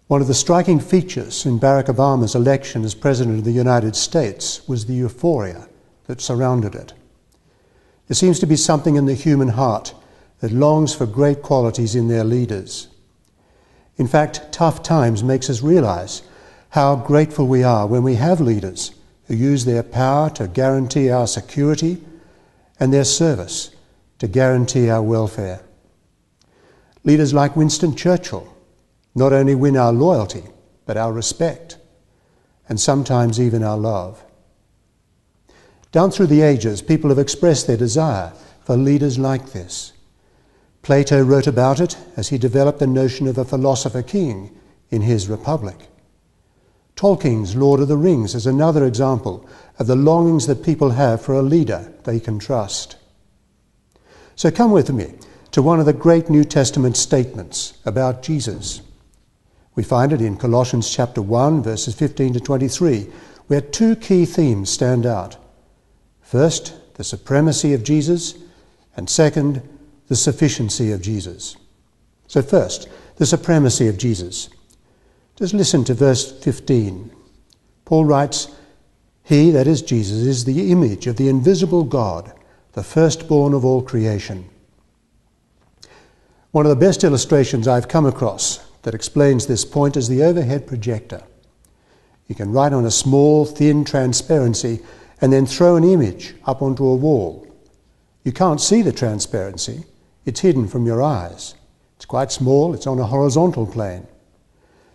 One of the striking features in Barack Obama's election as President of the United States was the euphoria that surrounded it. There seems to be something in the human heart that longs for great qualities in their leaders. In fact, tough times makes us realize how grateful we are when we have leaders who use their power to guarantee our security and their service to guarantee our welfare. Leaders like Winston Churchill not only win our loyalty, but our respect, and sometimes even our love. Down through the ages, people have expressed their desire for leaders like this. Plato wrote about it as he developed the notion of a philosopher king in his Republic. Tolkien's Lord of the Rings is another example of the longings that people have for a leader they can trust. So come with me to one of the great New Testament statements about Jesus. We find it in Colossians chapter 1, verses 15 to 23, where two key themes stand out. First, the supremacy of Jesus, and second, the sufficiency of Jesus. So first, the supremacy of Jesus. Just listen to verse 15. Paul writes, "He, that is Jesus, is the image of the invisible God, the firstborn of all creation." One of the best illustrations I've come across that explains this point is the overhead projector. You can write on a small, thin transparency and then throw an image up onto a wall. You can't see the transparency. It's hidden from your eyes. It's quite small. It's on a horizontal plane.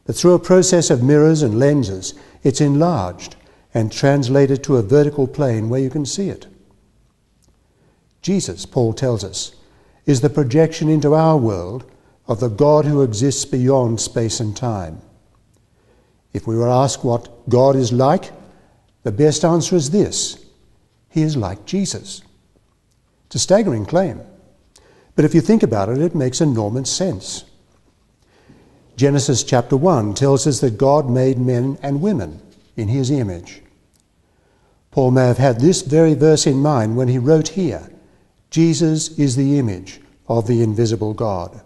But through a process of mirrors and lenses, it's enlarged and translated to a vertical plane where you can see it. Jesus, Paul tells us, is the projection into our world of the God who exists beyond space and time. If we were asked what God is like, the best answer is this: He is like Jesus. It's a staggering claim, but if you think about it, it makes enormous sense. Genesis chapter 1 tells us that God made men and women in His image. Paul may have had this very verse in mind when he wrote here, "Jesus is the image of the invisible God."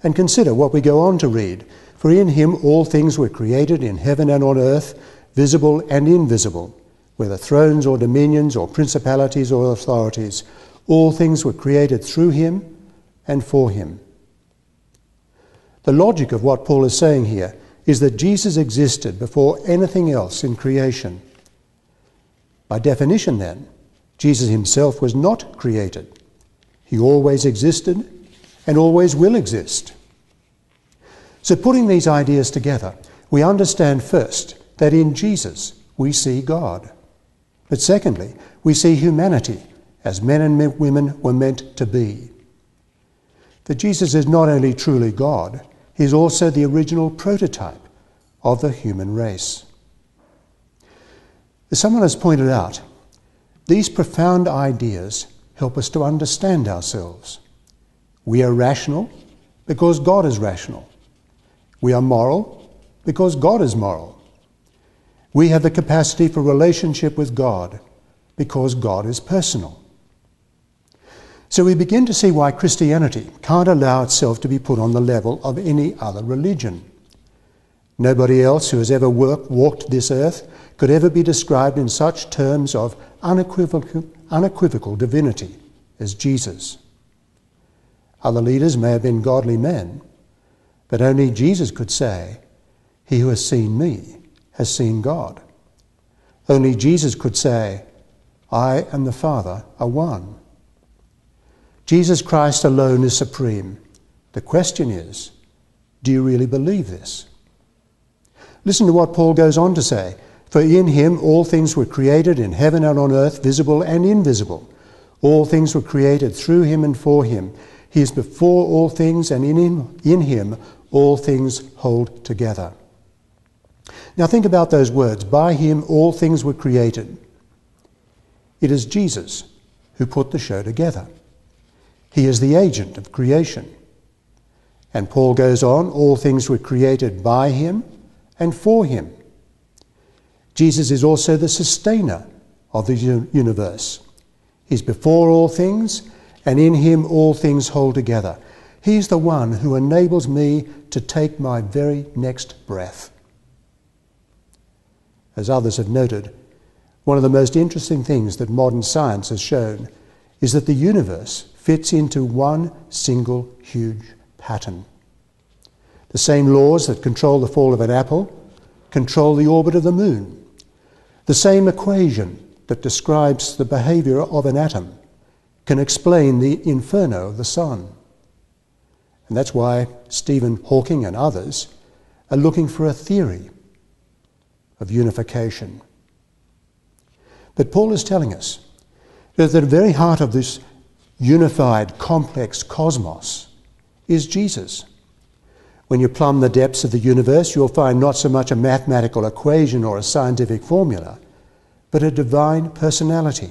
And consider what we go on to read. "For in Him all things were created in heaven and on earth, visible and invisible, whether thrones or dominions or principalities or authorities. All things were created through Him and for Him." The logic of what Paul is saying here is that Jesus existed before anything else in creation. By definition, then, Jesus Himself was not created. He always existed and always will exist. So putting these ideas together, we understand first that in Jesus we see God. But secondly, we see humanity as men and women were meant to be. That Jesus is not only truly God, He is also the original prototype of the human race. As someone has pointed out, these profound ideas help us to understand ourselves. We are rational because God is rational. We are moral because God is moral. We have the capacity for relationship with God because God is personal. So we begin to see why Christianity can't allow itself to be put on the level of any other religion. Nobody else who has ever walked this earth could ever be described in such terms of unequivocal divinity as Jesus. Other leaders may have been godly men, but only Jesus could say, "He who has seen me has seen God." Only Jesus could say, "I and the Father are one." Jesus Christ alone is supreme. The question is, do you really believe this? Listen to what Paul goes on to say. "For in Him all things were created in heaven and on earth, visible and invisible. All things were created through Him and for Him. He is before all things, and in Him all things hold together." Now think about those words. By Him all things were created. It is Jesus who put the show together. He is the agent of creation. And Paul goes on, all things were created by Him and for Him. Jesus is also the sustainer of the universe. He's before all things, and in Him all things hold together. He's the one who enables me to take my very next breath. As others have noted, one of the most interesting things that modern science has shown is that the universe fits into one single huge pattern. The same laws that control the fall of an apple control the orbit of the moon. The same equation that describes the behaviour of an atom can explain the inferno of the sun. And that's why Stephen Hawking and others are looking for a theory of unification. But Paul is telling us that at the very heart of this unified, complex cosmos is Jesus. When you plumb the depths of the universe, you'll find not so much a mathematical equation or a scientific formula, but a divine personality.